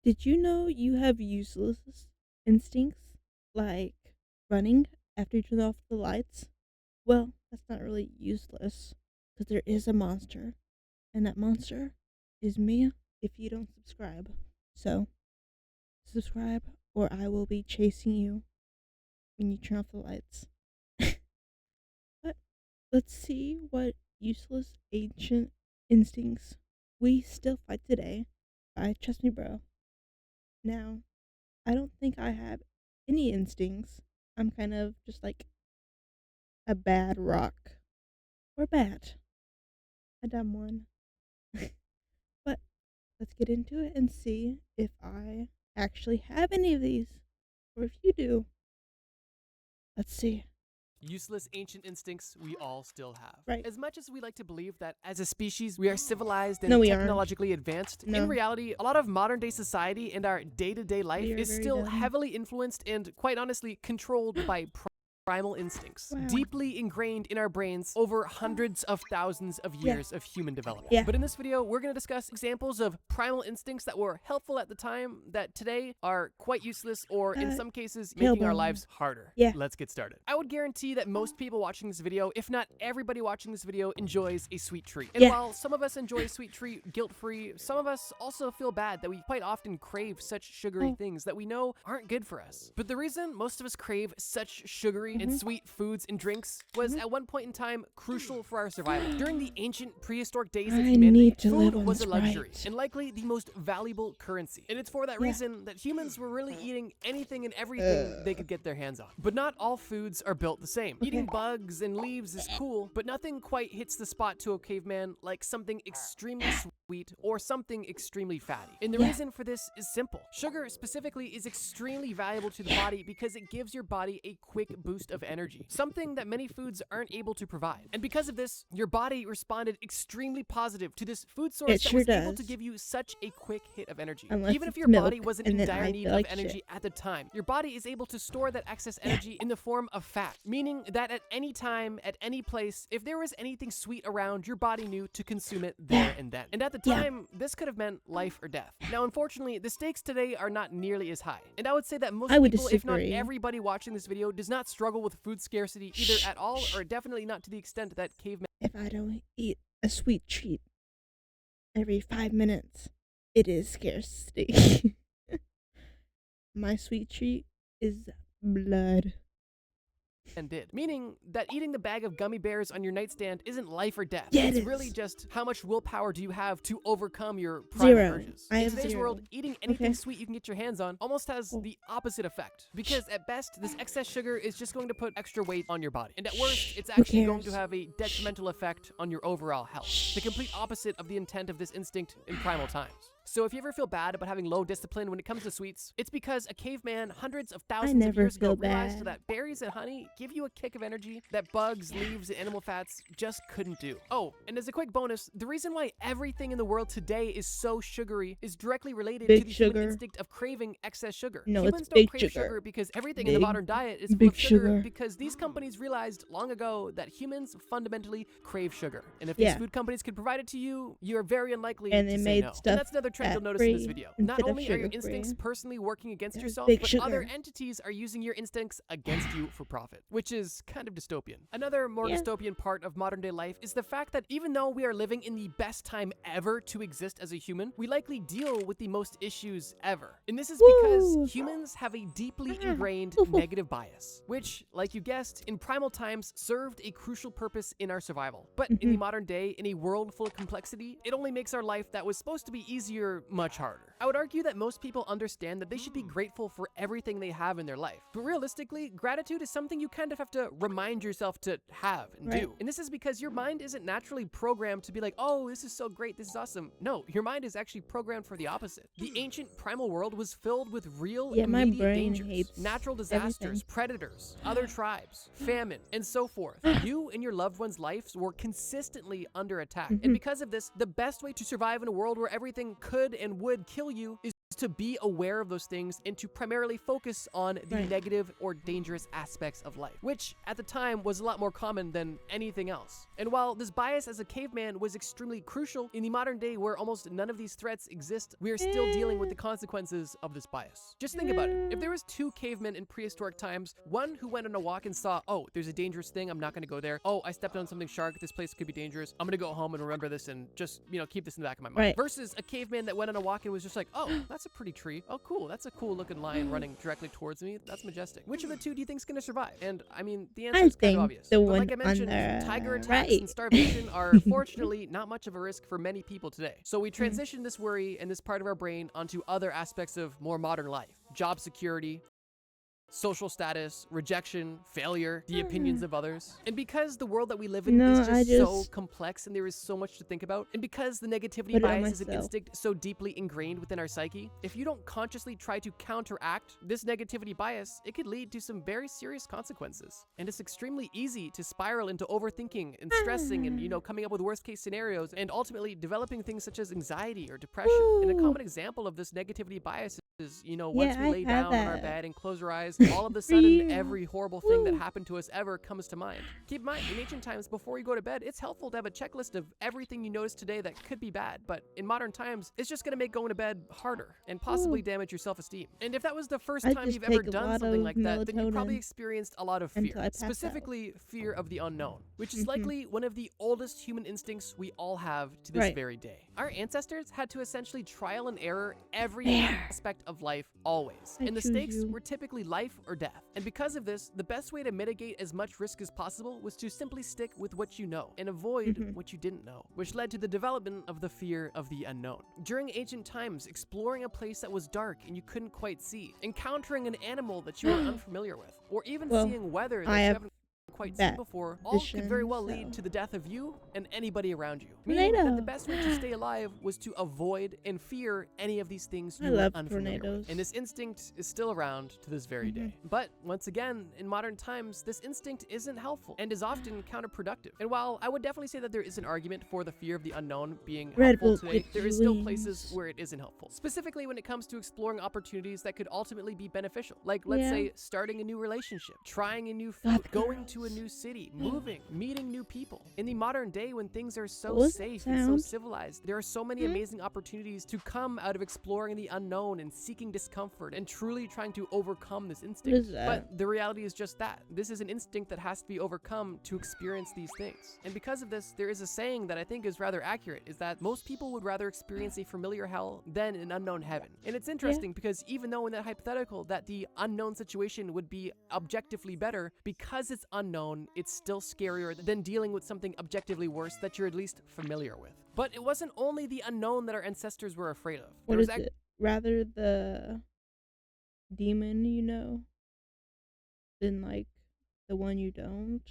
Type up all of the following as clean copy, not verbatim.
Did you know you have useless instincts like running after you turn off the lights? Well, that's not really useless because there is a monster, and that monster is me if you don't subscribe. So, subscribe or I will be chasing you when you turn off the lights. But let's see what useless ancient instincts we still fight today. Trust me, bro. Now, I don't think I have any instincts. I'm kind of just like a bad rock. Or bat. A dumb one. But let's get into it and see if I actually have any of these. Or if you do. Let's see. Useless ancient instincts we all still have. Right. As much as we like to believe that as a species we are civilized and No, we aren't. technologically advanced, No. in reality, a lot of modern day society and our day-to-day life We are is very still dumb. heavily influenced and, quite honestly, controlled by primal instincts, Wow. deeply ingrained in our brains over hundreds of thousands of years of human development. Yeah. But in this video, we're going to discuss examples of primal instincts that were helpful at the time that today are quite useless or in some cases making our tailbone. lives harder. Yeah. Let's get started. I would guarantee that most people watching this video, if not everybody watching this video, enjoys a sweet treat. And Yeah. while some of us enjoy a sweet treat guilt-free, some of us also feel bad that we quite often crave such sugary things that we know aren't good for us. But the reason most of us crave such sugary and sweet foods and drinks was at one point in time crucial for our survival. During the ancient prehistoric days of I humanity, need to food live on was a this luxury right. and likely the most valuable currency. And it's for that Yeah. reason that humans were really eating anything and everything they could get their hands on. But not all foods are built the same. Eating bugs and leaves is cool, but nothing quite hits the spot to a caveman like something extremely sweet or something extremely fatty. And the reason for this is simple. Sugar specifically is extremely valuable to the body because it gives your body a quick boost of energy, something that many foods aren't able to provide. And because of this, your body responded extremely positive to this food source It that sure was able to does. give you such a quick hit of energy. Unless Even if it's your milk, body wasn't in and then dire I need feel of like energy shit. at the time, your body is able to store that excess energy in the form of fat, meaning that at any time, at any place, if there was anything sweet around, your body knew to consume it there and then. And at the Yeah. time, this could have meant life or death. Now, unfortunately, the stakes today are not nearly as high. And I would say that most I would people, if not disagree. everybody watching this video, does not struggle with food scarcity either at all or definitely not to the extent that cavemen If I don't eat a sweet treat every 5 minutes, it is scarcity. My sweet treat is blood. did. Meaning that eating the bag of gummy bears on your nightstand isn't life or death. Yeah, it's it really is. just how much willpower do you have to overcome your primal 0. urges. I In have today's 0. world, eating anything Okay. sweet you can get your hands on almost has the opposite effect. Because at best, this excess sugar is just going to put extra weight on your body. And at worst, it's Who actually going to cares? have a detrimental effect on your overall health. The complete opposite of the intent of this instinct in primal times. So if you ever feel bad about having low discipline when it comes to sweets, it's because a caveman hundreds of thousands of never years ago feel realized bad. that berries and honey give you a kick of energy that bugs, leaves, and animal fats just couldn't do. Oh, and as a quick bonus, the reason why everything in the world today is so sugary is directly related to Big the sugar. human instinct of craving excess sugar. No, Humans it's don't big crave sugar. because everything in the Big- modern diet is full big of sugar sugar. because these companies realized long ago that humans fundamentally crave sugar. And if these Yeah. food companies could provide it to you, you're very unlikely And to they say made no. stuff And that's another trend you'll notice in this fat-free video. Not instead of only are your sugar-free. instincts personally working against That's yourself, big but sugar. other entities are using your instincts against you for profit, which is kind of dystopian. Another more Yeah. dystopian part of modern day life is the fact that even though we are living in the best time ever to exist as a human, we likely deal with the most issues ever. And this is because Woo. humans have a deeply Ah. ingrained Woof, woof. negative bias, which, like you guessed, in primal times served a crucial purpose in our survival. But in the modern day, in a world full of complexity, it only makes our life that was supposed to be easier much harder. I would argue that most people understand that they should be grateful for everything they have in their life. But realistically, gratitude is something you kind of have to remind yourself to have and Right. do. And this is because your mind isn't naturally programmed to be like, oh, this is so great, this is awesome. No, your mind is actually programmed for the opposite. The ancient primal world was filled with real Yeah, my immediate brain dangers, hates natural disasters, everything. predators, other tribes, famine, and so forth. You and your loved ones' lives were consistently under attack. And because of this, the best way to survive in a world where everything could and would kill you is to be aware of those things and to primarily focus on the negative or dangerous aspects of life, which at the time was a lot more common than anything else. And while this bias as a caveman was extremely crucial, in the modern day where almost none of these threats exist, we are still dealing with the consequences of this bias. Just think about it. If there was two cavemen in prehistoric times, one who went on a walk and saw, oh, there's a dangerous thing, I'm not gonna go there. Oh, I stepped on something sharp, this place could be dangerous. I'm gonna go home and remember this and just, keep this in the back of my mind. Versus a caveman that went on a walk and was just like, oh, that's a pretty tree. Oh, cool, that's a cool looking lion running directly towards me. That's majestic. Which of the two do you think is gonna survive? And I mean, the answer is kind of obvious. But like I mentioned, tiger attacks and starvation are fortunately not much of a risk for many people today. So we transition this worry and this part of our brain onto other aspects of more modern life. Job security, social status, rejection, failure, the opinions of others. And because the world that we live in is just so complex and there is so much to think about, and because the negativity bias is an instinct so deeply ingrained within our psyche, if you don't consciously try to counteract this negativity bias, it could lead to some very serious consequences. And it's extremely easy to spiral into overthinking and stressing and, coming up with worst case scenarios and ultimately developing things such as anxiety or depression. And a common example of this negativity bias is, once we lay down on our bed and close our eyes, all of a sudden every horrible thing that happened to us ever comes to mind. Keep in mind, in ancient times, before you go to bed, it's helpful to have a checklist of everything you notice today that could be bad, but in modern times, it's just gonna make going to bed harder and possibly damage your self-esteem. And if that was the first time you've ever done something like that, then you probably experienced a lot of fear, specifically fear of the unknown, which is likely one of the oldest human instincts we all have to this very day. Our ancestors had to essentially trial and error every aspect of life always, and the stakes were typically life or death. And because of this, the best way to mitigate as much risk as possible was to simply stick with what you know and avoid what you didn't know, which led to the development of the fear of the unknown. During ancient times, exploring a place that was dark and you couldn't quite see, encountering an animal that you were unfamiliar with, or even seeing weather that you haven't quite seen before, all could very well lead to the death of you and anybody around you. Meaning that the best way to stay alive was to avoid and fear any of these things you were unfamiliar with. And this instinct is still around to this very day. But once again, in modern times, this instinct isn't helpful and is often counterproductive. And while I would definitely say that there is an argument for the fear of the unknown being helpful today, there is still places where it isn't helpful. Specifically when it comes to exploring opportunities that could ultimately be beneficial. Like, let's say, starting a new relationship, trying a new food, going to a new city, moving, meeting new people. In the modern day, when things are so safe and so civilized, there are so many amazing opportunities to come out of exploring the unknown and seeking discomfort and truly trying to overcome this instinct. But the reality is just that. This is an instinct that has to be overcome to experience these things. And because of this, there is a saying that I think is rather accurate, is that most people would rather experience a familiar hell than an unknown heaven. And it's interesting because even though in that hypothetical that the unknown situation would be objectively better, because it's unknown, it's still scarier than dealing with something objectively worse that you're at least familiar with. But it wasn't only the unknown that our ancestors were afraid of. What is it? Rather the demon than like the one you don't?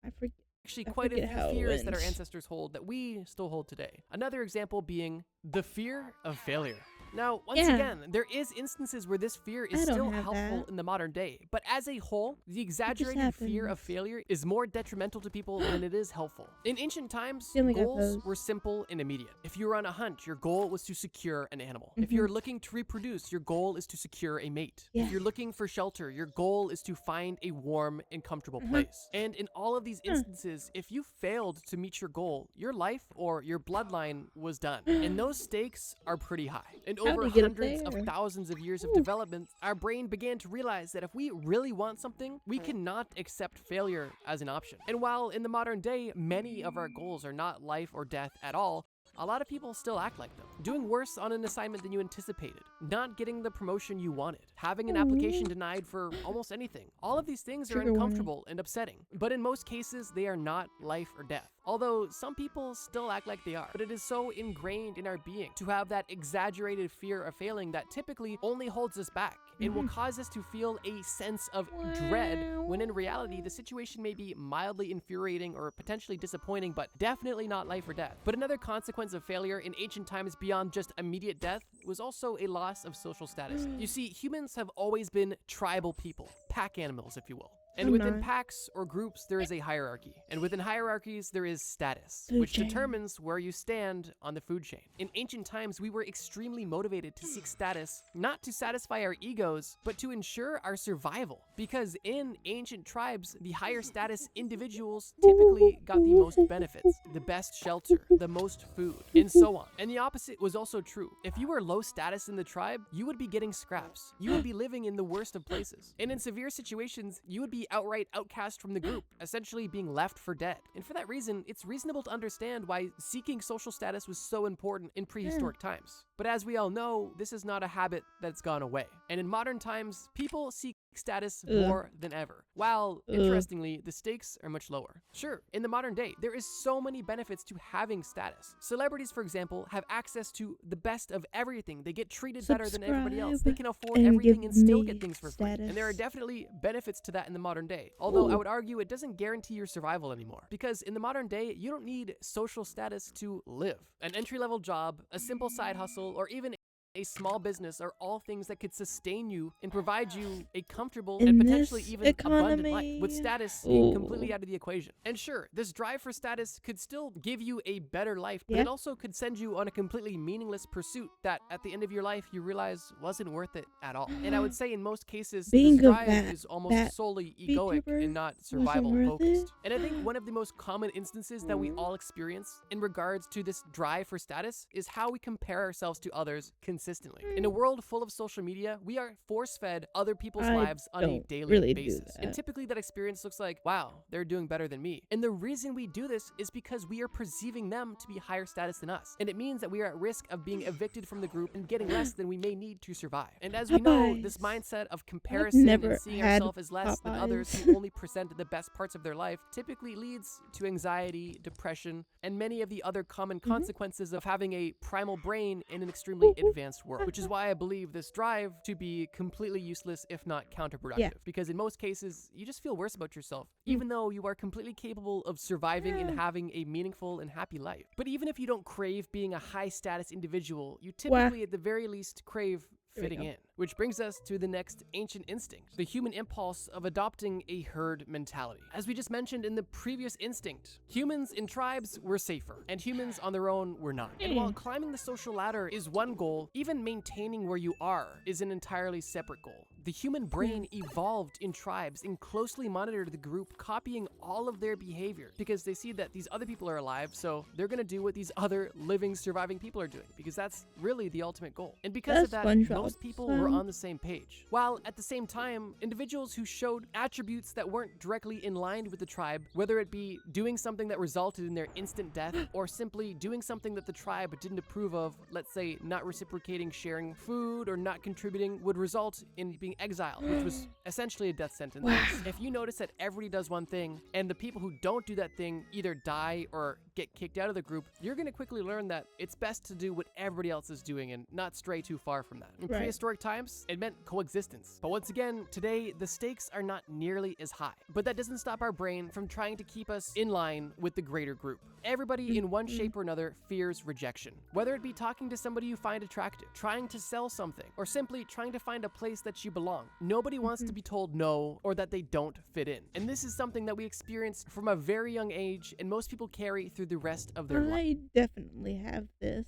I forget. Actually, quite a few fears that our ancestors hold that we still hold today. Another example being the fear of failure. Now, once again, there is instances where this fear is still helpful in the modern day, but as a whole, the exaggerated fear of failure is more detrimental to people than it is helpful. In ancient times, goals were simple and immediate. If you were on a hunt, your goal was to secure an animal. If you're looking to reproduce, your goal is to secure a mate. If you're looking for shelter, your goal is to find a warm and comfortable place. And in all of these instances, if you failed to meet your goal, your life or your bloodline was done. And those stakes are pretty high. And over hundreds of thousands of years of development, our brain began to realize that if we really want something, we cannot accept failure as an option. And while in the modern day, many of our goals are not life or death at all, a lot of people still act like them. Doing worse on an assignment than you anticipated, not getting the promotion you wanted, having an application denied for almost anything. All of these things are uncomfortable and upsetting, but in most cases, they are not life or death. Although some people still act like they are, but it is so ingrained in our being to have that exaggerated fear of failing that typically only holds us back and will cause us to feel a sense of dread when in reality the situation may be mildly infuriating or potentially disappointing, but definitely not life or death. But another consequence of failure in ancient times beyond just immediate death was also a loss of social status. You see, humans have always been tribal people, pack animals if you will. And I'm within not. packs or groups, there is a hierarchy. And within hierarchies, there is status, Food which chain. determines where you stand on the food chain. In ancient times, we were extremely motivated to seek status, not to satisfy our egos, but to ensure our survival. Because in ancient tribes, the higher status individuals typically got the most benefits, the best shelter, the most food, and so on. And the opposite was also true. If you were low status in the tribe, you would be getting scraps. You would be living in the worst of places. And in severe situations, you would be outright outcast from the group, essentially being left for dead. And for that reason, it's reasonable to understand why seeking social status was so important in prehistoric times. But as we all know, this is not a habit that's gone away. And in modern times, people seek status more than ever, while interestingly, the stakes are much lower. Sure, in the modern day, there is so many benefits to having status. Celebrities, for example, have access to the best of everything. They get treated better than everybody else. They can afford everything and still get things for free. And there are definitely benefits to that in the modern day. Although I would argue it doesn't guarantee your survival anymore. Because in the modern day, you don't need social status to live. An entry-level job, a simple side hustle, or even a small business are all things that could sustain you and provide you a comfortable and potentially even abundant life, with status being completely out of the equation. And sure, this drive for status could still give you a better life, but it also could send you on a completely meaningless pursuit that at the end of your life you realize wasn't worth it at all. And I would say in most cases, this drive is almost solely egoic and not survival focused. And I think one of the most common instances that we all experience in regards to this drive for status is how we compare ourselves to others consistently. In a world full of social media, we are force-fed other people's lives on a daily basis. And typically that experience looks like, wow, they're doing better than me. And the reason we do this is because we are perceiving them to be higher status than us. And it means that we are at risk of being evicted from the group and getting less than we may need to survive. And as we know, this mindset of comparison and seeing ourselves as less than others who only present the best parts of their life typically leads to anxiety, depression, and many of the other common consequences of having a primal brain in an extremely advanced world, which is why I believe this drive to be completely useless, if not counterproductive. Because in most cases, you just feel worse about yourself, even though you are completely capable of surviving and having a meaningful and happy life. But even if you don't crave being a high status individual, you typically at the very least crave fitting in. Which brings us to the next ancient instinct, the human impulse of adopting a herd mentality. As we just mentioned in the previous instinct, humans in tribes were safer, and humans on their own were not. And while climbing the social ladder is one goal, even maintaining where you are is an entirely separate goal. The human brain evolved in tribes and closely monitored the group, copying all of their behavior because they see that these other people are alive, so they're gonna do what these other living, surviving people are doing, because that's really the ultimate goal. And because of that, most people were on the same page. While at the same time, individuals who showed attributes that weren't directly in line with the tribe, whether it be doing something that resulted in their instant death or simply doing something that the tribe didn't approve of, let's say not reciprocating sharing food or not contributing, would result in being exiled, which was essentially a death sentence. If you notice that everybody does one thing and the people who don't do that thing either die or get kicked out of the group, you're going to quickly learn that it's best to do what everybody else is doing and not stray too far from that. In prehistoric times, it meant coexistence. But once again, today, the stakes are not nearly as high. But that doesn't stop our brain from trying to keep us in line with the greater group. Everybody in one shape or another fears rejection. Whether it be talking to somebody you find attractive, trying to sell something, or simply trying to find a place that you belong. Nobody wants to be told no or that they don't fit in. And this is something that we experienced from a very young age and most people carry through the rest of their life. I definitely have this,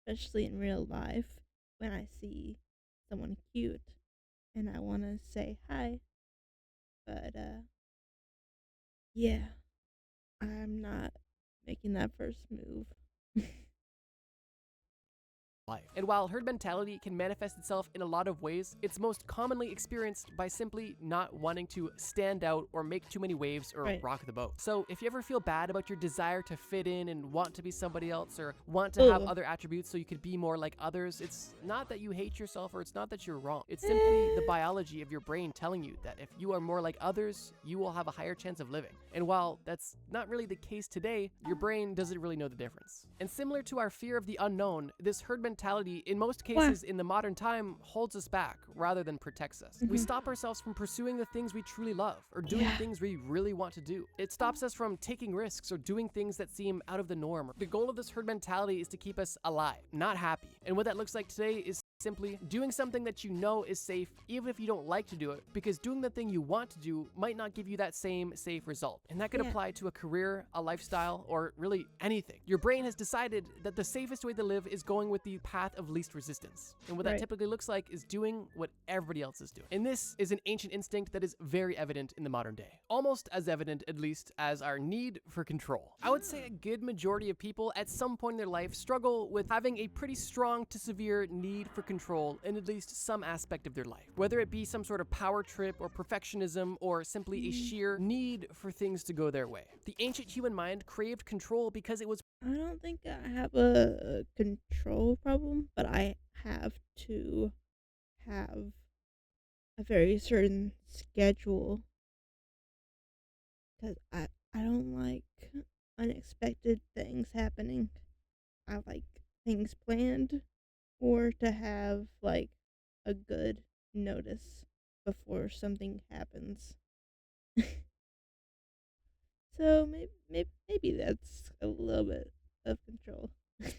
especially in real life, when I see someone cute and I want to say hi. But, yeah, I'm not making that first move. Life. And while herd mentality can manifest itself in a lot of ways, it's most commonly experienced by simply not wanting to stand out or make too many waves or rock the boat. So if you ever feel bad about your desire to fit in and want to be somebody else or want to have other attributes so you could be more like others, it's not that you hate yourself or it's not that you're wrong. It's simply the biology of your brain telling you that if you are more like others, you will have a higher chance of living. And while that's not really the case today, your brain doesn't really know the difference. And similar to our fear of the unknown, this herd mentality in most cases in the modern time holds us back rather than protects us. We stop ourselves from pursuing the things we truly love or doing things we really want to do. It stops us from taking risks or doing things that seem out of the norm. The goal of this herd mentality is to keep us alive, not happy. And what that looks like today is simply doing something that you know is safe even if you don't like to do it, because doing the thing you want to do might not give you that same safe result. And that could Yeah. apply to a career, a lifestyle, or really anything. Your brain has decided that the safest way to live is going with the path of least resistance. And what that Right. typically looks like is doing what everybody else is doing. And this is an ancient instinct that is very evident in the modern day. Almost as evident, at least, as our need for control. I would say a good majority of people at some point in their life struggle with having a pretty strong to severe need for control in at least some aspect of their life. Whether it be some sort of power trip or perfectionism or simply a sheer need for things to go their way. The ancient human mind craved control because it was I don't think I have a control problem, but I have to have a very certain schedule because I don't like unexpected things happening. I like things planned or to have like a good notice before something happens. So maybe that's a little bit of control.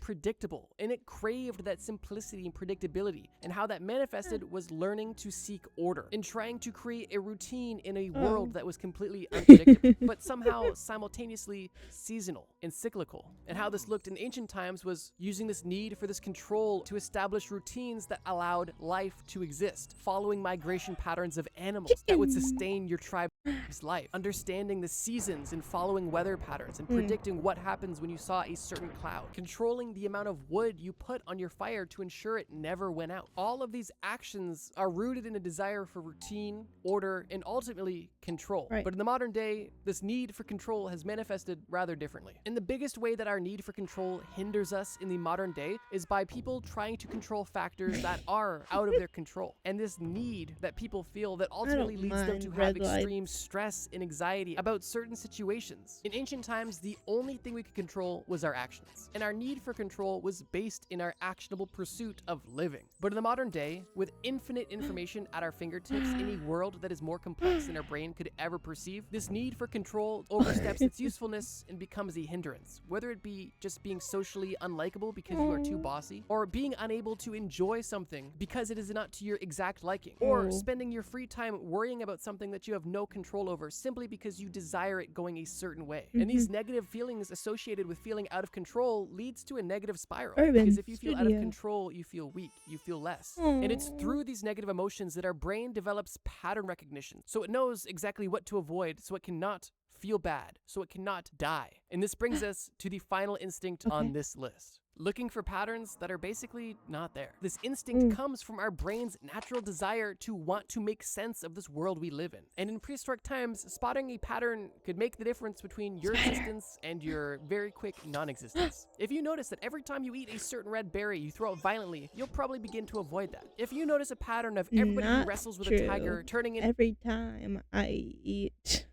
predictable, and it craved that simplicity and predictability, and how that manifested was learning to seek order and trying to create a routine in a world that was completely unpredictable, but somehow simultaneously seasonal and cyclical. And how this looked in ancient times was using this need for this control to establish routines that allowed life to exist, following migration patterns of animals that would sustain your tribe's life, understanding the seasons and following weather patterns and predicting what happens when you saw a certain cloud, controlling the amount of wood you put on your fire to ensure it never went out. All of these actions are rooted in a desire for routine, order, and ultimately control. Right. But in the modern day, this need for control has manifested rather differently. And the biggest way that our need for control hinders us in the modern day is by people trying to control factors that are out of their control. And this need that people feel that ultimately leads them to mind have red lights. extreme stress and anxiety about certain situations. In ancient times, the only thing we could control was our actions, and our need for control was based in our actionable pursuit of living. But in the modern day, with infinite information at our fingertips in a world that is more complex than our brain could ever perceive, this need for control oversteps its usefulness and becomes a hindrance, whether it be just being socially unlikable because you are too bossy, or being unable to enjoy something because it is not to your exact liking, or spending your free time worrying about something that you have no control over simply because you desire it going a certain way. And these negative feelings associated with feeling out of control leads to a negative spiral. Urban Because if you feel out of Studio. control, you feel weak, you feel less. And it's Aw. through these negative emotions that our brain develops pattern recognition. So it knows exactly what to avoid, so it cannot feel bad, so it cannot die. And this brings us to the final instinct on this list. Looking for patterns that are basically not there. This instinct comes from our brain's natural desire to want to make sense of this world we live in. And in prehistoric times, spotting a pattern could make the difference between your existence and your very quick non-existence. If you notice that every time you eat a certain red berry, you throw it violently, you'll probably begin to avoid that. If you notice a pattern of everybody who Not wrestles with true. a tiger turning into Every time I eat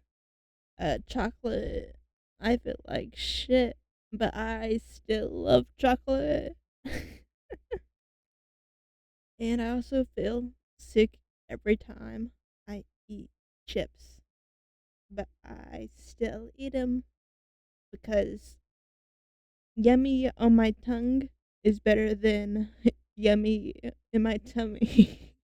chocolate, I feel like shit, but I still love chocolate. And I also feel sick every time I eat chips, but I still eat them because yummy on my tongue is better than yummy in my tummy.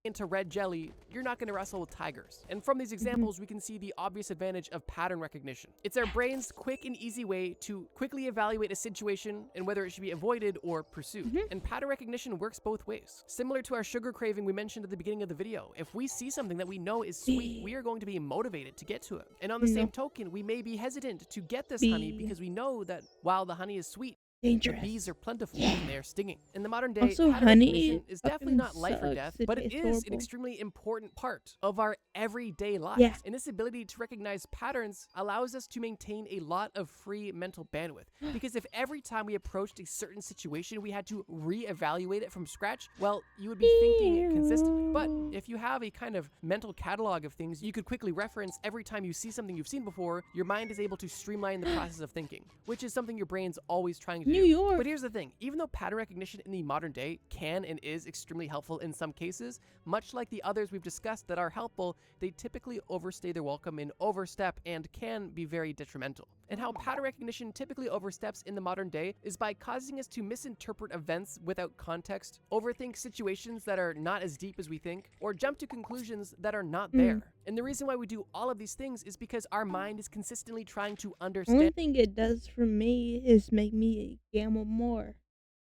into red jelly, you're not going to wrestle with tigers. And from these examples, we can see the obvious advantage of pattern recognition. It's our brain's quick and easy way to quickly evaluate a situation and whether it should be avoided or pursued. And pattern recognition works both ways. Similar to our sugar craving we mentioned at the beginning of the video, if we see something that we know is sweet, we are going to be motivated to get to it. And on the same token, we may be hesitant to get this honey because we know that while the honey is sweet, the Dangerous. bees are plentiful and they are stinging. In the modern day, Also, pattern honey recognition is definitely fucking not life or sucks. death, It but it tastes is an horrible. extremely important part of our everyday lives. Yeah. And this ability to recognize patterns allows us to maintain a lot of free mental bandwidth. Because if every time we approached a certain situation, we had to reevaluate it from scratch, well, you would be thinking it consistently. But if you have a kind of mental catalog of things you could quickly reference every time you see something you've seen before, your mind is able to streamline the process of thinking, which is something your brain's always trying to New do. York. But here's the thing, even though pattern recognition in the modern day can and is extremely helpful in some cases, much like the others we've discussed that are helpful, they typically overstay their welcome and overstep and can be very detrimental. And how pattern recognition typically oversteps in the modern day is by causing us to misinterpret events without context, overthink situations that are not as deep as we think, or jump to conclusions that are not there. And the reason why we do all of these things is because our mind is consistently trying to understand. Only thing it does for me is make me gamble more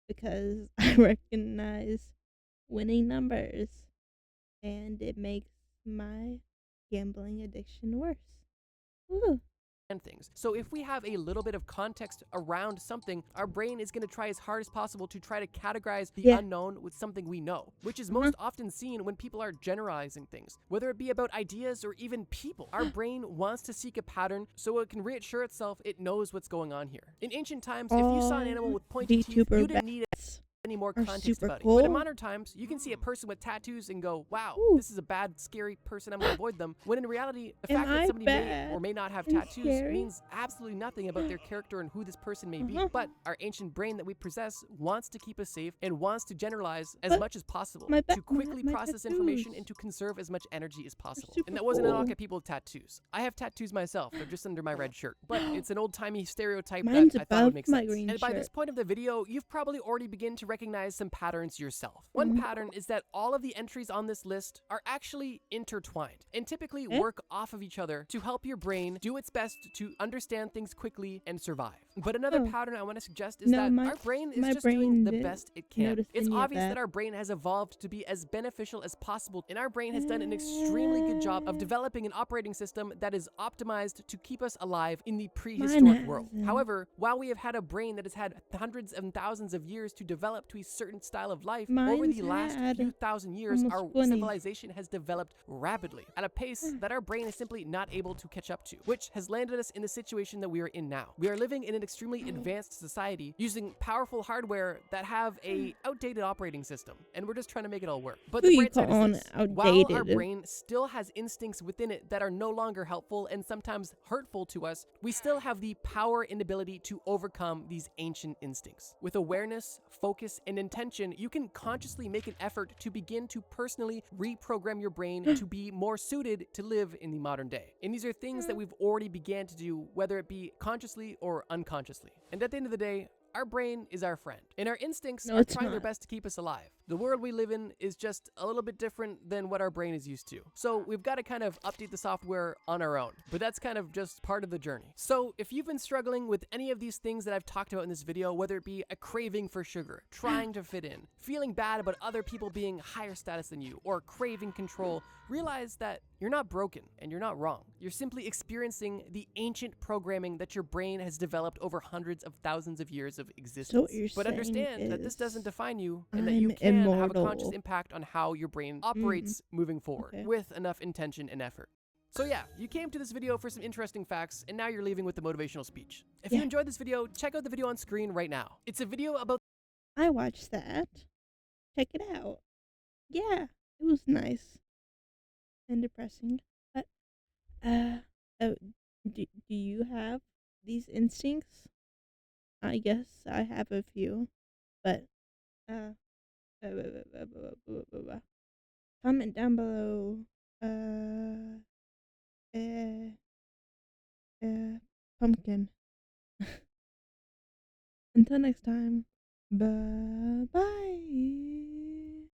because I recognize winning numbers and it makes my gambling addiction worse. Woo. Things. So if we have a little bit of context around something, our brain is going to try as hard as possible to try to categorize the Yeah. unknown with something we know, which is most often seen when people are generalizing things, whether it be about ideas or even people. Our brain wants to seek a pattern so it can reassure itself it knows what's going on here. In ancient times, if you saw an animal with pointy teeth, Vtuber you didn't need bats any more are context super about it. cool. But in modern times, you can see a person with tattoos and go, wow, Ooh. this is a bad, scary person, I'm going to avoid them. When in reality, the Am fact that I somebody may bad or may not have and tattoos scary? means absolutely nothing about their character and who this person may be. But our ancient brain that we possess wants to keep us safe and wants to generalize as But much as possible my to quickly process information tattoos and to conserve as much energy as possible. super And that wasn't a knock cool. at people with tattoos. I have tattoos myself. They're just under my red shirt. But it's an old-timey stereotype Mine's that I thought would above make my sense. green And by this shirt. point of the video, you've probably already begun to recognize some patterns yourself. One pattern is that all of the entries on this list are actually intertwined and typically work off of each other to help your brain do its best to understand things quickly and survive. But another pattern I want to suggest is that our brain is just doing the best it can. It's obvious that our brain has evolved to be as beneficial as possible, and our brain has done an extremely good job of developing an operating system that is optimized to keep us alive in the prehistoric world. However, while we have had a brain that has had hundreds and thousands of years to develop to a certain style of life, over the last few thousand years, our civilization has developed rapidly at a pace that our brain is simply not able to catch up to, which has landed us in the situation that we are in now. We are living in an extremely advanced society using powerful hardware that have a outdated operating system, and we're just trying to make it all work. But the bright side is this: while our brain still has instincts within it that are no longer helpful and sometimes hurtful to us, we still have the power and ability to overcome these ancient instincts. With awareness, focus, and intention, you can consciously make an effort to begin to personally reprogram your brain to be more suited to live in the modern day. And these are things that we've already began to do, whether it be consciously or unconsciously. And at the end of the day, our brain is our friend, and our instincts are trying their best to keep us alive. The world we live in is just a little bit different than what our brain is used to. So we've got to kind of update the software on our own, but that's kind of just part of the journey. So if you've been struggling with any of these things that I've talked about in this video, whether it be a craving for sugar, trying to fit in, feeling bad about other people being higher status than you, or craving control, realize that you're not broken and you're not wrong. You're simply experiencing the ancient programming that your brain has developed over hundreds of thousands of years of existence. But understand that this doesn't define you and that you can have a conscious impact on how your brain operates moving forward with enough intention and effort. So yeah, you came to this video for some interesting facts, and now you're leaving with the motivational speech. If you enjoyed this video, check out the video on screen right now. It's a video about... I watched that. Check it out. Yeah, it was nice and depressing. But oh, do you have these instincts? I guess I have a few, but comment down below. Pumpkin. Until next time. Bye bye.